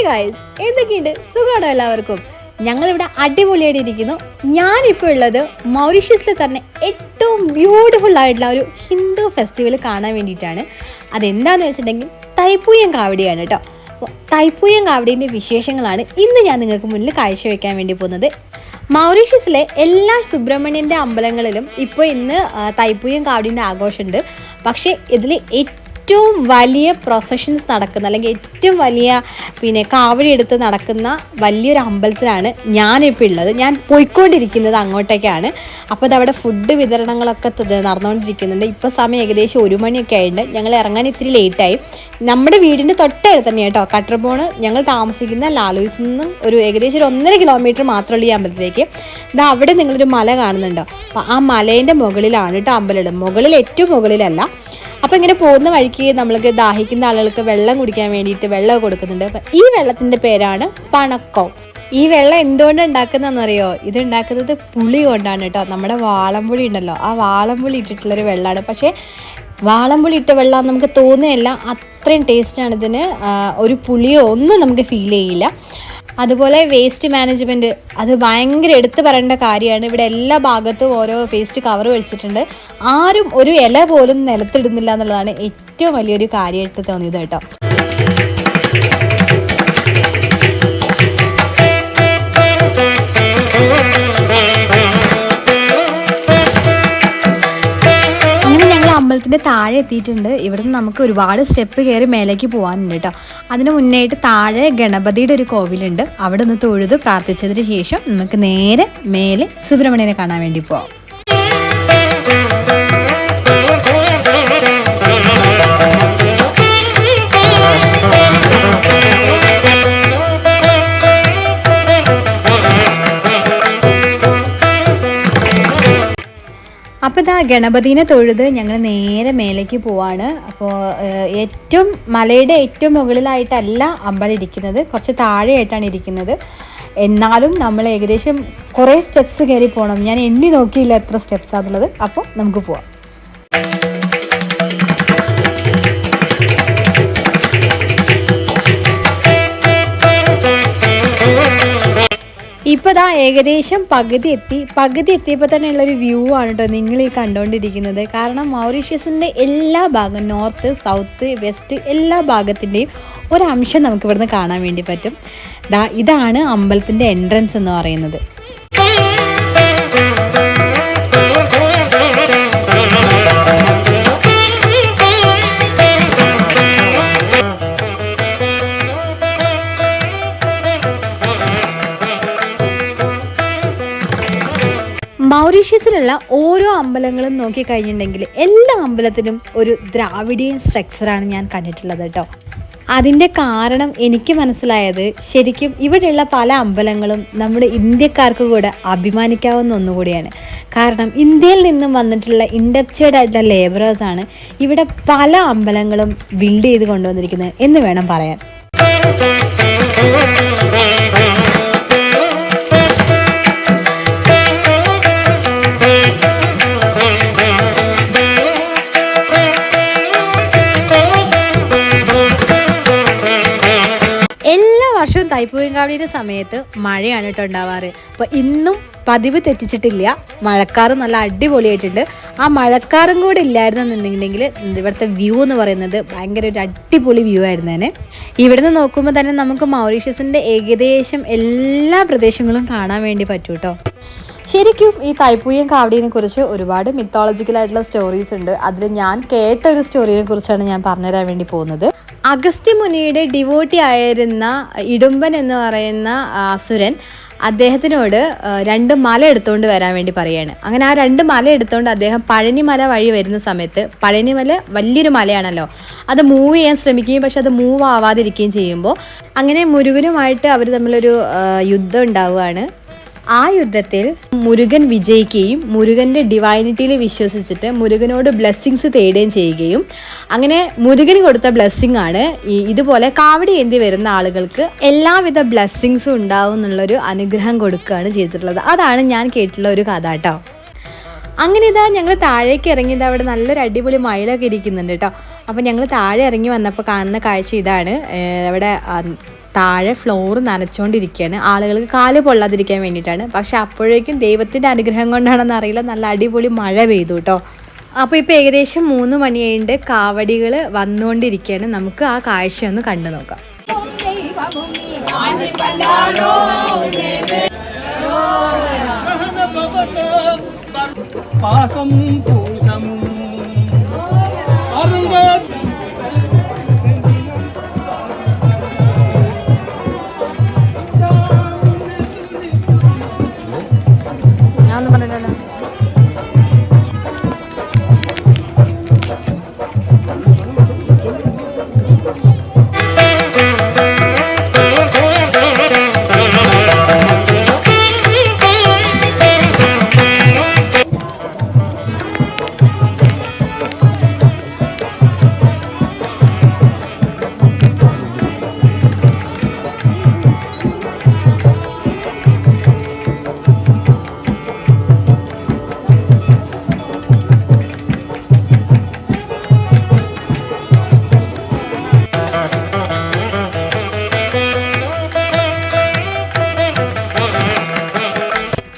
Guys, എന്തൊക്കെയുണ്ട്? സുഖമാണോ എല്ലാവർക്കും? ഞങ്ങളിവിടെ അടിപൊളിയായിട്ട് ഇരിക്കുന്നു. ഞാനിപ്പോൾ ഉള്ളത് മൗറീഷ്യസിലെ തന്നെ ഏറ്റവും ബ്യൂട്ടിഫുൾ ആയിട്ടുള്ള ഒരു ഹിന്ദു ഫെസ്റ്റിവൽ കാണാൻ വേണ്ടിയിട്ടാണ്. അതെന്താണെന്ന് വെച്ചിട്ടുണ്ടെങ്കിൽ തൈപ്പൂയം കാവടിയാണ് കേട്ടോ. അപ്പോൾ തൈപ്പൂയം കാവടീൻ്റെ വിശേഷങ്ങളാണ് ഇന്ന് ഞാൻ നിങ്ങൾക്ക് മുന്നിൽ കാഴ്ചവെക്കാൻ വേണ്ടി പോകുന്നത്. മൗറീഷ്യസിലെ എല്ലാ സുബ്രഹ്മണ്യൻ്റെ അമ്പലങ്ങളിലും ഇപ്പോൾ ഇന്ന് തൈപ്പൂയം കാവടീൻ്റെ ആഘോഷമുണ്ട്. പക്ഷേ ഇതിൽ ഏറ്റവും വലിയ പ്രൊസഷൻസ് നടക്കുന്ന, അല്ലെങ്കിൽ ഏറ്റവും വലിയ കാവടി എടുത്ത് നടക്കുന്ന വലിയൊരു അമ്പലത്തിലാണ് ഞാനിപ്പോൾ ഉള്ളത്. ഞാൻ പോയിക്കൊണ്ടിരിക്കുന്നത് അങ്ങോട്ടേക്കാണ്. അപ്പോൾ അതവിടെ ഫുഡ് വിതരണങ്ങളൊക്കെ നടന്നുകൊണ്ടിരിക്കുന്നുണ്ട്. ഇപ്പോൾ സമയം ഏകദേശം 1 മണിയൊക്കെ ആയിട്ടുണ്ട്. ഞങ്ങൾ ഇറങ്ങാൻ ഇത്തിരി ലേറ്റായി. നമ്മുടെ വീടിൻ്റെ തൊട്ടടുത്ത് തന്നെ കേട്ടോ കട്ടർബോൺ. ഞങ്ങൾ താമസിക്കുന്ന ലാലൂസിൽ നിന്നും ഏകദേശം 1.5 കിലോമീറ്റർ മാത്രമുള്ള ഈ അമ്പലത്തിലേക്ക്. ഇതാ അവിടെ നിങ്ങളൊരു മല കാണുന്നുണ്ടോ? അപ്പോൾ ആ മലേൻ്റെ മുകളിലാണ് കേട്ടോ അമ്പലം. മുകളിൽ ഏറ്റവും മുകളിലല്ല. അപ്പോൾ ഇങ്ങനെ പോകുന്ന വഴിക്ക് നമ്മൾക്ക് ദാഹിക്കുന്ന ആളുകൾക്ക് വെള്ളം കുടിക്കാൻ വേണ്ടിയിട്ട് വെള്ളം കൊടുക്കുന്നുണ്ട്. അപ്പം ഈ വെള്ളത്തിൻ്റെ പേരാണ് പണക്കം. ഈ വെള്ളം എന്തുകൊണ്ട് ഉണ്ടാക്കുന്നതെന്നറിയോ? ഇത് ഉണ്ടാക്കുന്നത് പുളി കൊണ്ടാണ് കേട്ടോ. നമ്മുടെ വാളംപുളി ഉണ്ടല്ലോ, ആ വാളംപുളി ഇട്ടിട്ടുള്ളൊരു വെള്ളമാണ്. പക്ഷേ വാളംപുളി ഇട്ട വെള്ളം നമുക്ക് തോന്നുകയല്ല, അത്രയും ടേസ്റ്റാണ് ഇതിന്. ഒരു പുളിയോ ഒന്നും നമുക്ക് ഫീൽ ചെയ്യില്ല. അതുപോലെ വേസ്റ്റ് മാനേജ്മെൻറ്റ്, അത് ഭയങ്കര എടുത്തു പറയേണ്ട കാര്യമാണ്. ഇവിടെ എല്ലാ ഭാഗത്തും ഓരോ വേസ്റ്റ് കവർ വെച്ചിട്ടുണ്ട്. ആരും ഒരു ഇല പോലും നിലത്തിടുന്നില്ല എന്നുള്ളതാണ് ഏറ്റവും വലിയൊരു കാര്യമായിട്ട് തോന്നിയത് കേട്ടോ. അമ്പലത്തിൻ്റെ താഴെ എത്തിയിട്ടുണ്ട്. ഇവിടുന്ന് നമുക്ക് ഒരുപാട് സ്റ്റെപ്പ് കയറി മേലേക്ക് പോകാനുണ്ട് കേട്ടോ. അതിന് മുന്നേയായിട്ട് താഴെ ഗണപതിയുടെ ഒരു കോവിലുണ്ട്. അവിടെ നിന്ന് തൊഴുത് പ്രാർത്ഥിച്ചതിന് ശേഷം നമുക്ക് നേരെ മേലെ സുബ്രഹ്മണ്യനെ കാണാൻ വേണ്ടി പോവാം. അപ്പോൾ ഇതാ ഗണപതിനെ തൊഴുത് ഞങ്ങൾ നേരെ മേലേക്ക് പോവാണ്. അപ്പോൾ മലയുടെ ഏറ്റവും മുകളിലായിട്ടല്ല അമ്പലം ഇരിക്കുന്നത്, കുറച്ച് താഴെയായിട്ടാണ് ഇരിക്കുന്നത്. എന്നാലും നമ്മൾ ഏകദേശം കുറേ സ്റ്റെപ്സ് കയറി പോകണം. ഞാൻ എണ്ണി നോക്കിയില്ല എത്ര സ്റ്റെപ്സാണുള്ളത്. അപ്പോൾ നമുക്ക് പോവാം. ഇപ്പോൾ ഏകദേശം പകുതി എത്തിയപ്പോൾ തന്നെ ഉള്ളൊരു വ്യൂ ആണ് കേട്ടോ നിങ്ങൾ ഈ കണ്ടുകൊണ്ടിരിക്കുന്നത്. കാരണം മൗറീഷ്യസിൻ്റെ എല്ലാ ഭാഗം, നോർത്ത്, സൗത്ത്, വെസ്റ്റ് എല്ലാ ഭാഗത്തിൻ്റെയും ഒരംശം നമുക്ക് ഇവിടുന്ന് കാണാൻ വേണ്ടി പറ്റും. ഇതാണ് അമ്പലത്തിൻ്റെ എൻട്രൻസ് എന്ന് പറയുന്നത്. മൗറീഷ്യസിലുള്ള ഓരോ അമ്പലങ്ങളും നോക്കിക്കഴിഞ്ഞിട്ടുണ്ടെങ്കിൽ എല്ലാ അമ്പലത്തിനും ഒരു ദ്രാവിഡിയൻ സ്ട്രക്ചറാണ് ഞാൻ കണ്ടിട്ടുള്ളത് കേട്ടോ. അതിൻ്റെ കാരണം എനിക്ക് മനസ്സിലായത്, ശരിക്കും ഇവിടെയുള്ള പല അമ്പലങ്ങളും നമ്മുടെ ഇന്ത്യക്കാർക്ക് കൂടെ അഭിമാനിക്കാവുന്ന ഒന്നുകൂടിയാണ്. കാരണം ഇന്ത്യയിൽ നിന്നും വന്നിട്ടുള്ള ഇൻഡപ്ചേർഡ് ആയിട്ടുള്ള ലേബറേഴ്സാണ് ഇവിടെ പല അമ്പലങ്ങളും ബിൽഡ് ചെയ്ത് കൊണ്ടുവന്നിരിക്കുന്നത് എന്ന് വേണം പറയാൻ. വർഷവും തൈപ്പൂയം കാവടിയുടെ സമയത്ത് മഴയാണ് കേട്ടോ ഉണ്ടാവാറ്. അപ്പോൾ ഇന്നും പതിവ് തെറ്റിച്ചിട്ടില്ല. മഴക്കാറ് നല്ല അടിപൊളിയായിട്ടുണ്ട്. ആ മഴക്കാറും കൂടെ ഇല്ലായിരുന്നെന്നുണ്ടെങ്കിൽ ഇവിടുത്തെ വ്യൂ എന്ന് പറയുന്നത് ഭയങ്കര ഒരു അടിപൊളി വ്യൂ ആയിരുന്നേനെ. ഇവിടുന്ന് നോക്കുമ്പോൾ തന്നെ നമുക്ക് മൗറീഷ്യസിൻ്റെ ഏകദേശം എല്ലാ പ്രദേശങ്ങളും കാണാൻ വേണ്ടി പറ്റും കേട്ടോ. ശരിക്കും ഈ തൈപ്പൂയം കാവടിയെ കുറിച്ച് ഒരുപാട് മിത്തോളജിക്കലായിട്ടുള്ള സ്റ്റോറീസ് ഉണ്ട്. അതിൽ ഞാൻ കേട്ട ഒരു സ്റ്റോറിയെ കുറിച്ചാണ് ഞാൻ പറഞ്ഞുതരാൻ വേണ്ടി പോകുന്നത്. അഗസ്ത്യ മുനിയുടെ ഡിവോട്ടി ആയിരുന്ന ഇടുമ്പൻ എന്ന് പറയുന്ന അസുരൻ അദ്ദേഹത്തിനോട് 2 മല എടുത്തുകൊണ്ട് വരാൻ വേണ്ടി പറയുകയാണ്. അങ്ങനെ ആ 2 മല എടുത്തുകൊണ്ട് അദ്ദേഹം പഴനിമല വഴി വരുന്ന സമയത്ത്, പഴനിമല വലിയൊരു മലയാണല്ലോ, അത് മൂവ് ചെയ്യാൻ ശ്രമിക്കുകയും പക്ഷെ അത് മൂവ് ആവാതിരിക്കുകയും ചെയ്യുമ്പോൾ അങ്ങനെ മുരുകനുമായിട്ട് അവർ തമ്മിലൊരു യുദ്ധം ഉണ്ടാവുകയാണ്. ആ യുദ്ധത്തിൽ മുരുകൻ വിജയിക്കുകയും മുരുകൻ്റെ ഡിവൈനിറ്റിയിൽ വിശ്വസിച്ചിട്ട് മുരുകനോട് ബ്ലെസ്സിങ്സ് തേടുകയും ചെയ്യുകയും, അങ്ങനെ മുരുകന് കൊടുത്ത ബ്ലെസ്സിങ് ആണ് ഇതുപോലെ കാവടി ഏന്തി വരുന്ന ആളുകൾക്ക് എല്ലാവിധ ബ്ലെസ്സിങ്സും ഉണ്ടാവും എന്നുള്ളൊരു അനുഗ്രഹം കൊടുക്കുകയാണ് ചെയ്തിട്ടുള്ളത്. അതാണ് ഞാൻ കേട്ടിട്ടുള്ള ഒരു കഥ കേട്ടോ. അങ്ങനെ ഇതാ ഞങ്ങൾ താഴേക്ക് ഇറങ്ങിയത്. അവിടെ നല്ലൊരു അടിപൊളി മയിലൊക്കെ ഇരിക്കുന്നുണ്ട് കേട്ടോ. അപ്പോൾ ഞങ്ങൾ താഴെ ഇറങ്ങി വന്നപ്പോൾ കാണുന്ന കാഴ്ച ഇതാണ്. അവിടെ താഴെ ഫ്ലോർ നനച്ചുകൊണ്ടിരിക്കുകയാണ്, ആളുകൾക്ക് കാല് പൊള്ളാതിരിക്കാൻ വേണ്ടിയിട്ടാണ്. പക്ഷെ അപ്പോഴേക്കും ദൈവത്തിൻ്റെ അനുഗ്രഹം കൊണ്ടാണെന്ന് അറിയില്ല, നല്ല അടിപൊളി മഴ പെയ്തു കേട്ടോ. അപ്പോൾ ഇപ്പോൾ ഏകദേശം 3 മണിയായിട്ട് കാവടികൾ വന്നുകൊണ്ടിരിക്കുകയാണ്. നമുക്ക് ആ കാഴ്ച ഒന്ന് കണ്ടു നോക്കാം. പാസം പൂഷം ഞാനൊന്നും പറഞ്ഞില്ലല്ലോ.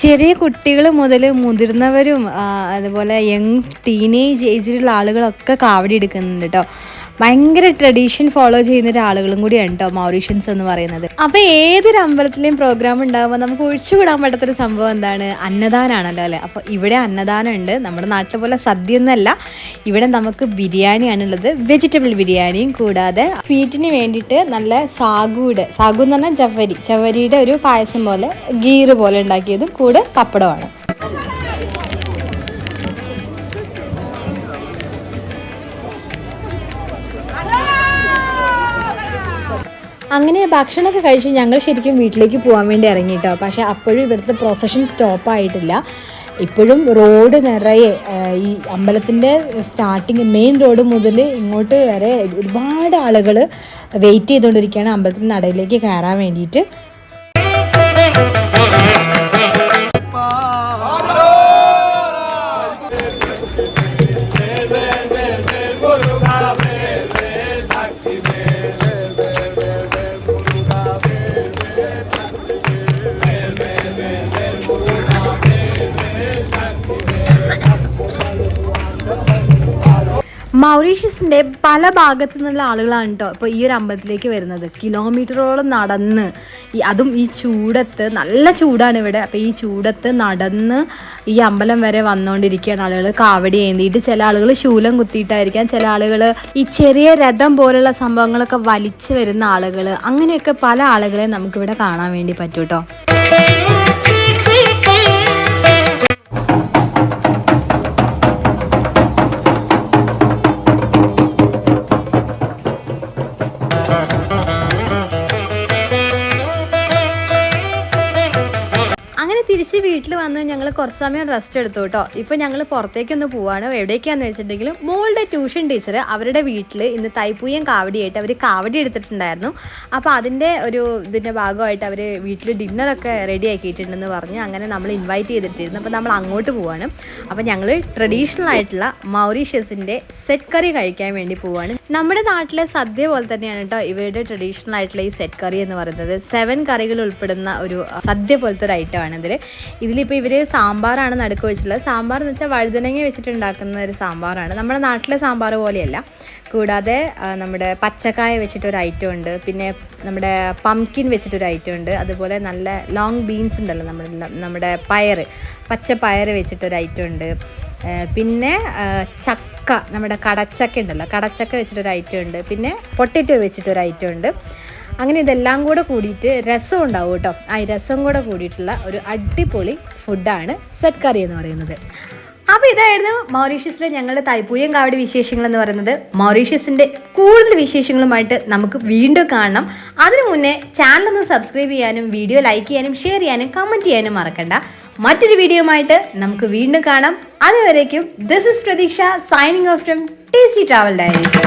ചെറിയ കുട്ടികൾ മുതൽ മുതിർന്നവരും അതുപോലെ യങ് ടീനേജ് ഏജിലുള്ള ആളുകളൊക്കെ കാവടി എടുക്കുന്നുണ്ട് കേട്ടോ. ഭയങ്കര ട്രഡീഷൻ ഫോളോ ചെയ്യുന്ന ഒരാളുകളും കൂടിയാണ് കേട്ടോ മൗറീഷ്യൻസ് എന്ന് പറയുന്നത്. അപ്പോൾ ഏതൊരു അമ്പലത്തിലെയും പ്രോഗ്രാം ഉണ്ടാകുമ്പോൾ നമുക്ക് ഒഴിച്ചുകൂടാൻ പറ്റാത്തൊരു സംഭവം എന്താണ്? അന്നദാനമാണല്ലോ അല്ലേ. അപ്പോൾ ഇവിടെ അന്നദാനം ഉണ്ട്. നമ്മുടെ നാട്ടിലെ പോലെ സദ്യ ഒന്നല്ല, ഇവിടെ നമുക്ക് ബിരിയാണിയാണുള്ളത്, വെജിറ്റബിൾ ബിരിയാണിയും കൂടാതെ സ്വീറ്റിന് വേണ്ടിയിട്ട് നല്ല സാഗു എന്ന് പറഞ്ഞാൽ ചവരിയുടെ ഒരു പായസം പോലെ ഗീറ് പോലെ ഉണ്ടാക്കിയതും കൂടെ പപ്പടമാണ്. അങ്ങനെ ഭക്ഷണമൊക്കെ കഴിച്ച് ഞങ്ങൾ ശരിക്കും വീട്ടിലേക്ക് പോകാൻ വേണ്ടി ഇറങ്ങിയിട്ടോ. പക്ഷേ അപ്പോഴും ഇവിടുത്തെ പ്രൊസഷൻ സ്റ്റോപ്പായിട്ടില്ല. ഇപ്പോഴും റോഡ് നിറയെ ഈ അമ്പലത്തിൻ്റെ സ്റ്റാർട്ടിങ് മെയിൻ റോഡ് മുതൽ ഇങ്ങോട്ട് വരെ ഒരുപാട് ആളുകൾ വെയിറ്റ് ചെയ്തുകൊണ്ടിരിക്കുകയാണ് അമ്പലത്തിൻ്റെ നടയിലേക്ക് കയറാൻ വേണ്ടിയിട്ട്. മൗറീഷ്യസിൻ്റെ പല ഭാഗത്തു നിന്നുള്ള ആളുകളാണ് കേട്ടോ ഇപ്പോൾ ഈ ഒരു അമ്പലത്തിലേക്ക് വരുന്നത്. കിലോമീറ്ററോളം നടന്ന് അതും ഈ ചൂടത്ത്, നല്ല ചൂടാണ് ഇവിടെ. അപ്പോൾ ഈ ചൂടത്ത് നടന്ന് ഈ അമ്പലം വരെ വന്നുകൊണ്ടിരിക്കുകയാണ് ആളുകൾ കാവടി ഏന്തിയിട്ട്. ചില ആളുകൾ ശൂലം കുത്തിയിട്ടായിരിക്കാം, ചില ആളുകൾ ഈ ചെറിയ രഥം പോലുള്ള സംഭവങ്ങളൊക്കെ വലിച്ചു വരുന്ന ആളുകൾ, അങ്ങനെയൊക്കെ പല ആളുകളെ നമുക്കിവിടെ കാണാൻ വേണ്ടി പറ്റും കേട്ടോ. തിരിച്ച് വീട്ടിൽ വന്ന് ഞങ്ങൾ കുറച്ച് സമയം റെസ്റ്റ് എടുത്തു കേട്ടോ. ഇപ്പോൾ ഞങ്ങൾ പുറത്തേക്കൊന്ന് പോവാണ്. എവിടേക്കാന്ന് വെച്ചിട്ടുണ്ടെങ്കിൽ മോളുടെ ട്യൂഷൻ ടീച്ചർ അവരുടെ വീട്ടിൽ ഇന്ന് തൈപ്പൂയം കാവടിയായിട്ട് അവർ കാവടി എടുത്തിട്ടുണ്ടായിരുന്നു. അപ്പോൾ ഇതിൻ്റെ ഭാഗമായിട്ട് അവർ വീട്ടിൽ ഡിന്നറൊക്കെ റെഡി ആക്കിയിട്ടുണ്ടെന്ന് പറഞ്ഞു. അങ്ങനെ നമ്മൾ ഇൻവൈറ്റ് ചെയ്തിട്ടിരുന്നു. അപ്പോൾ നമ്മൾ അങ്ങോട്ട് പോവാണ്. അപ്പോൾ ഞങ്ങൾ ട്രഡീഷണൽ ആയിട്ടുള്ള മൗറീഷ്യസിൻ്റെ സെറ്റ് കറി കഴിക്കാൻ വേണ്ടി പോവാണ്. നമ്മുടെ നാട്ടിലെ സദ്യ പോലെ തന്നെയാണ് കേട്ടോ ഇവരുടെ ട്രഡീഷണൽ ആയിട്ടുള്ള ഈ സെറ്റ് കറി എന്ന് പറയുന്നത്. 7 കറികൾ ഉൾപ്പെടുന്ന ഒരു സദ്യ പോലത്തെ ഒരു ഐറ്റമാണ് ഇതിലിപ്പോൾ ഇവർ സാമ്പാറാണ് നടുക്ക് വെച്ചിട്ടുള്ളത്. സാമ്പാർ എന്ന് വെച്ചാൽ വഴുതനങ്ങ വെച്ചിട്ടുണ്ടാക്കുന്ന ഒരു സാമ്പാറാണ്, നമ്മുടെ നാട്ടിലെ സാമ്പാർ പോലെയല്ല. കൂടാതെ നമ്മുടെ പച്ചക്കായ വെച്ചിട്ടൊരു ഐറ്റം ഉണ്ട്, പിന്നെ നമ്മുടെ പംകിൻ വെച്ചിട്ടൊരു ഐറ്റം ഉണ്ട്, അതുപോലെ നല്ല ലോങ് ബീൻസ് ഉണ്ടല്ലോ നമ്മുടെ പച്ച പയർ വെച്ചിട്ടൊരു ഐറ്റം ഉണ്ട്, പിന്നെ ചക്ക, നമ്മുടെ കടച്ചക്ക ഉണ്ടല്ലോ, കടച്ചക്ക വെച്ചിട്ടൊരു ഐറ്റം ഉണ്ട്, പിന്നെ പൊട്ടറ്റോ വെച്ചിട്ടൊരു ഐറ്റം ഉണ്ട്. അങ്ങനെ ഇതെല്ലാം കൂടെ കൂടിയിട്ട് രസം ഉണ്ടാവും കേട്ടോ. ആ രസം കൂടെ കൂടിയിട്ടുള്ള ഒരു അടിപൊളി ഫുഡാണ് സെറ്റ് കറി എന്ന് പറയുന്നത്. അപ്പോൾ ഇതായിരുന്നു മൗറീഷ്യസിലെ ഞങ്ങളുടെ തൈപ്പൂയം കാവടി വിശേഷങ്ങൾ എന്ന് പറയുന്നത്. മൗറീഷ്യസിൻ്റെ കൂടുതൽ വിശേഷങ്ങളുമായിട്ട് നമുക്ക് വീണ്ടും കാണണം. അതിനു മുന്നേ ചാനലൊന്ന് സബ്സ്ക്രൈബ് ചെയ്യാനും വീഡിയോ ലൈക്ക് ചെയ്യാനും ഷെയർ ചെയ്യാനും കമൻറ്റ് ചെയ്യാനും മറക്കണ്ട. മറ്റൊരു വീഡിയോയുമായിട്ട് നമുക്ക് വീണ്ടും കാണാം. അതുവരേക്കും ദിസ് ഇസ് പ്രതീക്ഷ signing off from tasty travel diaries.